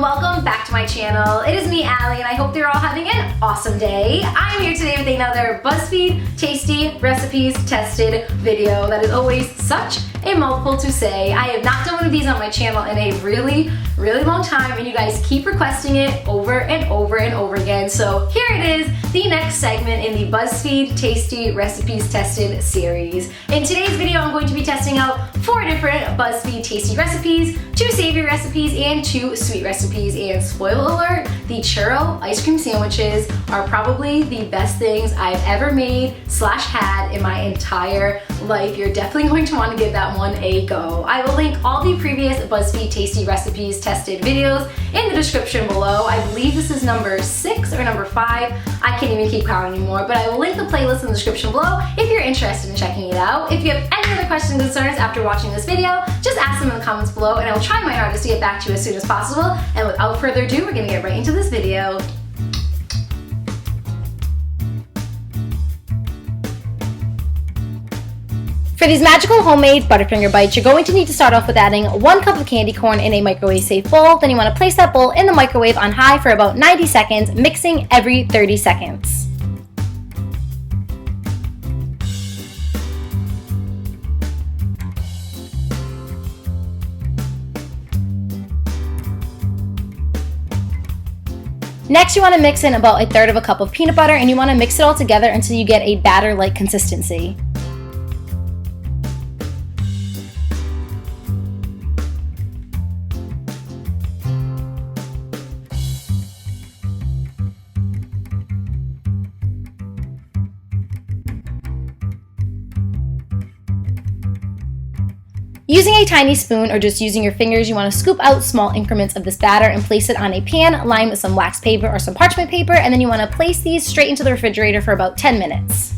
and welcome back to my channel. It is me, Allie, and I hope you're all having an awesome day. I am here today with another BuzzFeed tasty recipes tested video that is always such a mouthful to say. I have not done one of these on my channel in a really long time, and you guys keep requesting it over and over and over again. So here it is, the next segment in the BuzzFeed Tasty Recipes Tested series. In today's video, I'm going to be testing out 4 different BuzzFeed Tasty recipes, 2 savory recipes, and 2 sweet recipes. And spoiler alert, the churro ice cream sandwiches are probably the best things I've ever made / had in my entire life. You're definitely going to want to give that one a go. I will link all the previous BuzzFeed Tasty Recipes tested videos in the description below. I believe this is number 6 or number 5. I can't even keep counting anymore, but I will link the playlist in the description below if you're interested in checking it out. If you have any other questions and concerns after watching this video, just ask them in the comments below and I will try my hardest to get back to you as soon as possible. And without further ado, we're gonna get right into this video. For these magical homemade Butterfinger bites, you're going to need to start off with adding 1 cup of candy corn in a microwave safe bowl. Then you want to place that bowl in the microwave on high for about 90 seconds, mixing every 30 seconds. Next, you want to mix in about 1/3 cup of peanut butter, and you want to mix it all together until you get a batter-like consistency. Using a tiny spoon or just using your fingers, you want to scoop out small increments of this batter and place it on a pan lined with some wax paper or some parchment paper, and then you want to place these straight into the refrigerator for about 10 minutes.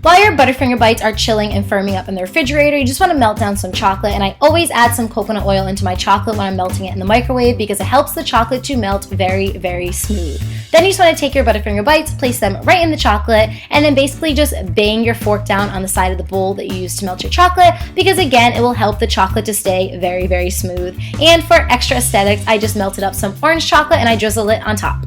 While your Butterfinger bites are chilling and firming up in the refrigerator, you just want to melt down some chocolate, and I always add some coconut oil into my chocolate when I'm melting it in the microwave because it helps the chocolate to melt very smooth. Then you just want to take your Butterfinger bites, place them right in the chocolate, and then basically just bang your fork down on the side of the bowl that you used to melt your chocolate because again, it will help the chocolate to stay very smooth. And for extra aesthetics, I just melted up some orange chocolate and I drizzle it on top.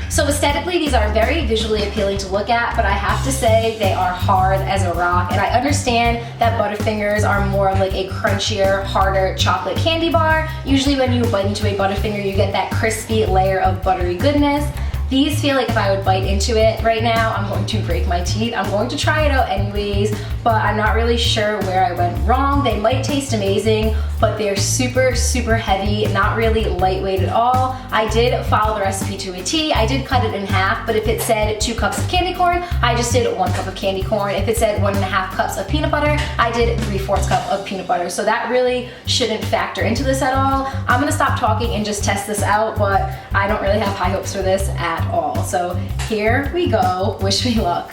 So aesthetically, these are very visually appealing to look at, but I have to say they are hard as a rock. And I understand that Butterfingers are more of like a crunchier, harder chocolate candy bar. Usually when you bite into a Butterfinger, you get that crispy layer of buttery goodness. These feel like if I would bite into it right now, I'm going to break my teeth. I'm going to try it out anyways, but I'm not really sure where I went wrong. They might taste amazing, but they're super heavy, not really lightweight at all. I did follow the recipe to a T. I did cut it in half, but if it said 2 cups of candy corn, I just did 1 cup of candy corn. If it said 1.5 cups of peanut butter, I did 3/4 cup of peanut butter. So that really shouldn't factor into this at all. I'm gonna stop talking and just test this out, but I don't really have high hopes for this at all. So here we go, wish me luck.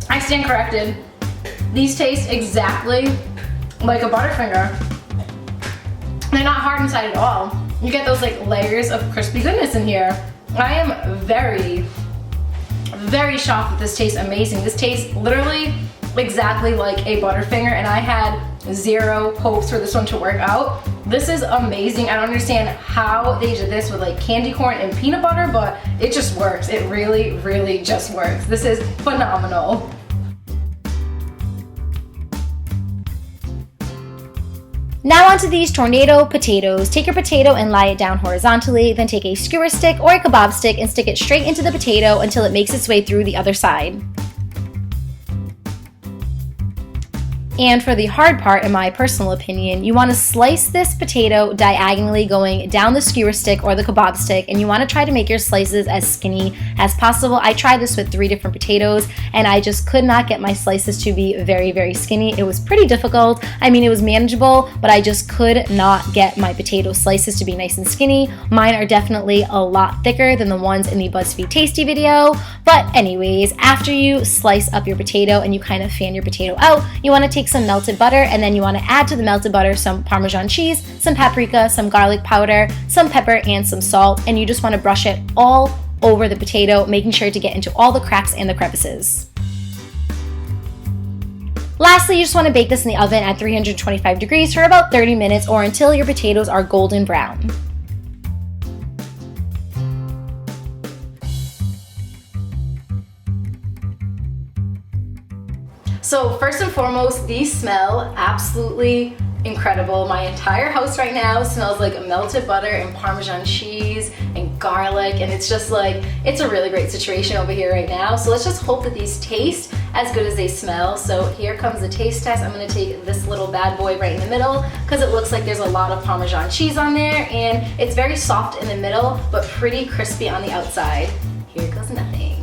I stand corrected. These taste exactly like a Butterfinger. They're not hard inside at all. You get those like layers of crispy goodness in here. I am very shocked that this tastes amazing. This tastes literally exactly like a Butterfinger, and I had 0 hopes for this one to work out. This is amazing. I don't understand how they did this with like candy corn and peanut butter, but it just works. It really just works. This is phenomenal. Now onto these tornado potatoes. Take your potato and lie it down horizontally, then take a skewer stick or a kebab stick and stick it straight into the potato until it makes its way through the other side. And for the hard part, in my personal opinion, you want to slice this potato diagonally going down the skewer stick or the kebab stick, and you want to try to make your slices as skinny as possible. I tried this with 3 different potatoes, and I just could not get my slices to be very, very skinny. It was pretty difficult. I mean, it was manageable, but I just could not get my potato slices to be nice and skinny. Mine are definitely a lot thicker than the ones in the Buzzfeed Tasty video. But anyways, after you slice up your potato and you kind of fan your potato out, you want to take some melted butter, and then you want to add to the melted butter some Parmesan cheese, some paprika, some garlic powder, some pepper, and some salt, and you just want to brush it all over the potato, making sure to get into all the cracks and the crevices. Lastly, you just want to bake this in the oven at 325 degrees for about 30 minutes or until your potatoes are golden brown. So first and foremost, these smell absolutely incredible. My entire house right now smells like melted butter and Parmesan cheese and garlic, and it's just like, it's a really great situation over here right now. So let's just hope that these taste as good as they smell. So here comes the taste test. I'm gonna take this little bad boy right in the middle because it looks like there's a lot of Parmesan cheese on there, and it's very soft in the middle but pretty crispy on the outside. Here goes nothing.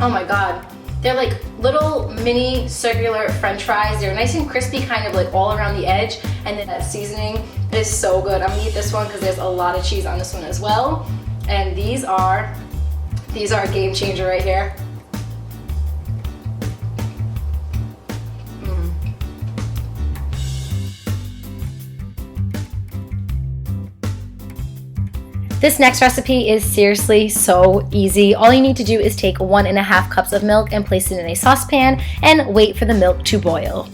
Oh my god, they're like little mini circular french fries. They're nice and crispy, kind of like all around the edge, and then that seasoning is so good. I'm gonna eat this one because there's a lot of cheese on this one as well. And these are a game changer right here. This next recipe is seriously so easy. All you need to do is take 1.5 cups of milk and place it in a saucepan and wait for the milk to boil.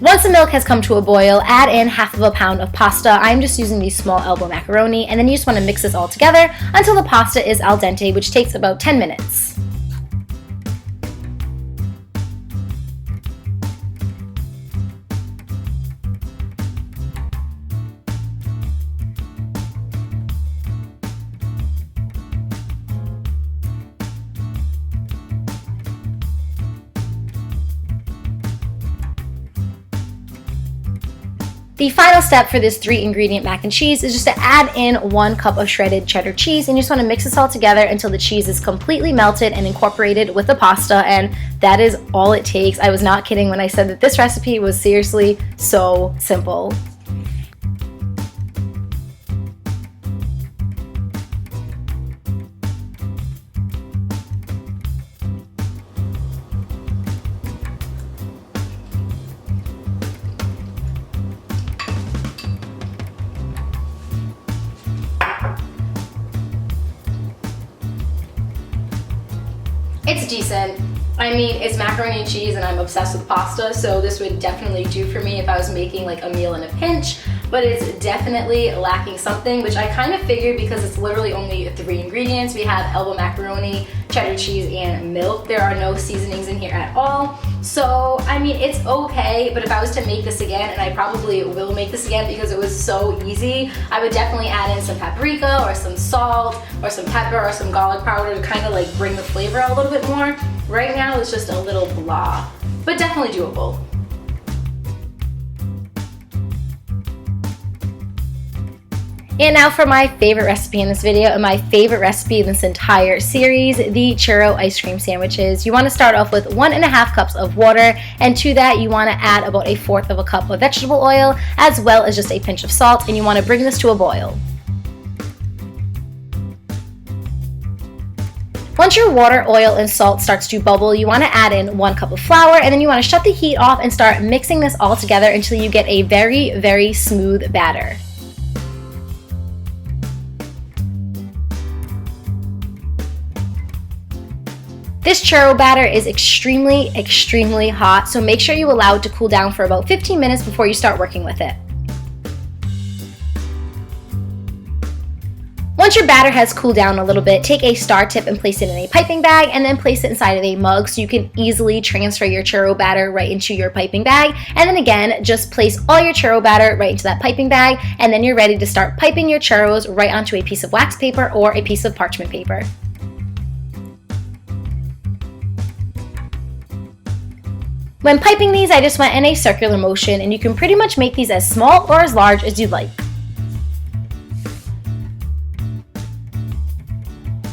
Once the milk has come to a boil, add in 1/2 pound of pasta. I'm just using the small elbow macaroni, and then you just want to mix this all together until the pasta is al dente, which takes about 10 minutes. The final step for this 3-ingredient mac and cheese is just to add in 1 cup of shredded cheddar cheese, and you just want to mix this all together until the cheese is completely melted and incorporated with the pasta, and that is all it takes. I was not kidding when I said that this recipe was seriously so simple. It's decent. I mean, it's macaroni and cheese, and I'm obsessed with pasta, so this would definitely do for me if I was making like a meal in a pinch, but it's definitely lacking something, which I kind of figured because it's literally only 3 ingredients. We have elbow macaroni, cheddar cheese, and milk. There are no seasonings in here at all. So, I mean, it's okay, but if I was to make this again, and I probably will make this again because it was so easy, I would definitely add in some paprika or some salt or some pepper or some garlic powder to kind of like bring the flavor out a little bit more. Right now, it's just a little blah, but definitely doable. And now for my favorite recipe in this video and my favorite recipe in this entire series, the churro ice cream sandwiches. You want to start off with 1.5 cups of water, and to that you want to add about 1/4 cup of vegetable oil as well as just a pinch of salt, and you want to bring this to a boil. Once your water, oil, and salt starts to bubble, you want to add in 1 cup of flour, and then you want to shut the heat off and start mixing this all together until you get a very, very smooth batter. This churro batter is extremely, extremely hot, so make sure you allow it to cool down for about 15 minutes before you start working with it. Once your batter has cooled down a little bit, take a star tip and place it in a piping bag, and then place it inside of a mug so you can easily transfer your churro batter right into your piping bag. And then again, just place all your churro batter right into that piping bag, and then you're ready to start piping your churros right onto a piece of wax paper or a piece of parchment paper. When piping these, I just went in a circular motion, and you can pretty much make these as small or as large as you'd like.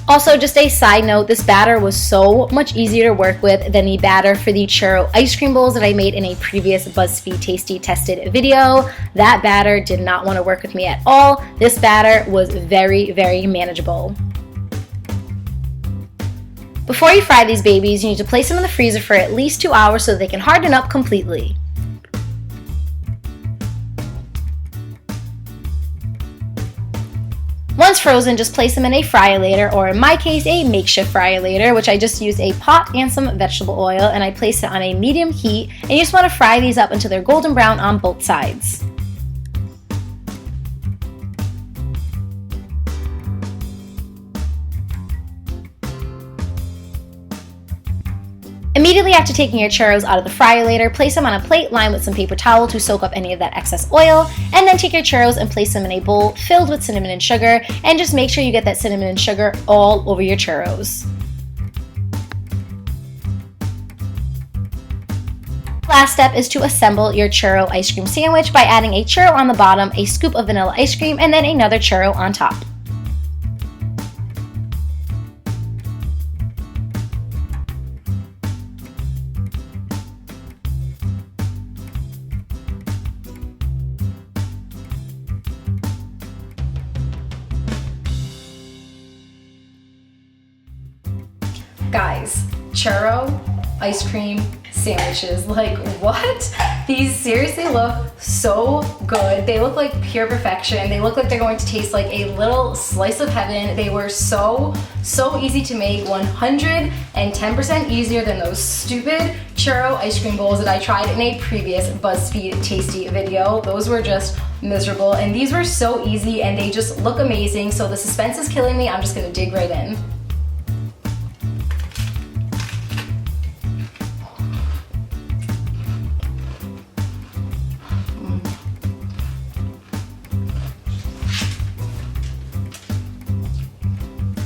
Also, just a side note, this batter was so much easier to work with than the batter for the churro ice cream bowls that I made in a previous BuzzFeed Tasty Tested video. That batter did not want to work with me at all. This batter was very, very manageable. Before you fry these babies, you need to place them in the freezer for at least 2 hours so they can harden up completely. Once frozen, just place them in a fryolator, or in my case, a makeshift fryolator, which I just used a pot and some vegetable oil, and I place it on a medium heat, and you just want to fry these up until they're golden brown on both sides. Immediately after taking your churros out of the fryolator, place them on a plate lined with some paper towel to soak up any of that excess oil, and then take your churros and place them in a bowl filled with cinnamon and sugar, and just make sure you get that cinnamon and sugar all over your churros. Last step is to assemble your churro ice cream sandwich by adding a churro on the bottom, a scoop of vanilla ice cream, and then another churro on top. Guys, churro ice cream sandwiches, like what? These seriously look so good. They look like pure perfection. They look like they're going to taste like a little slice of heaven. They were so easy to make, 110% easier than those stupid churro ice cream bowls that I tried in a previous BuzzFeed Tasty video. Those were just miserable, and these were so easy and they just look amazing. So the suspense is killing me. I'm just gonna dig right in.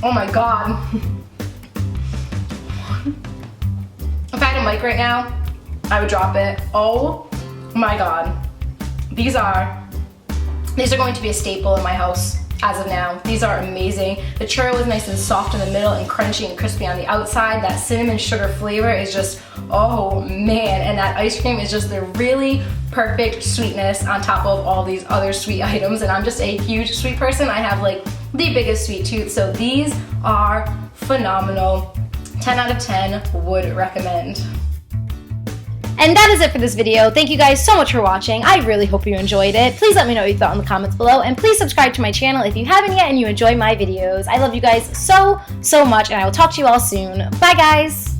Oh my god. If I had a mic right now, I would drop it. Oh my god. These are going to be a staple in my house as of now. These are amazing. The churro is nice and soft in the middle and crunchy and crispy on the outside. That cinnamon sugar flavor is just, oh man. And that ice cream is just the really perfect sweetness on top of all these other sweet items. And I'm just a huge sweet person. I have like the biggest sweet tooth, so these are phenomenal. 10 out of 10 would recommend. And that is it for this video. Thank you guys so much for watching. I really hope you enjoyed it. Please let me know what you thought in the comments below, and please subscribe to my channel if you haven't yet and you enjoy my videos. I love you guys so much, and I will talk to you all soon. Bye guys!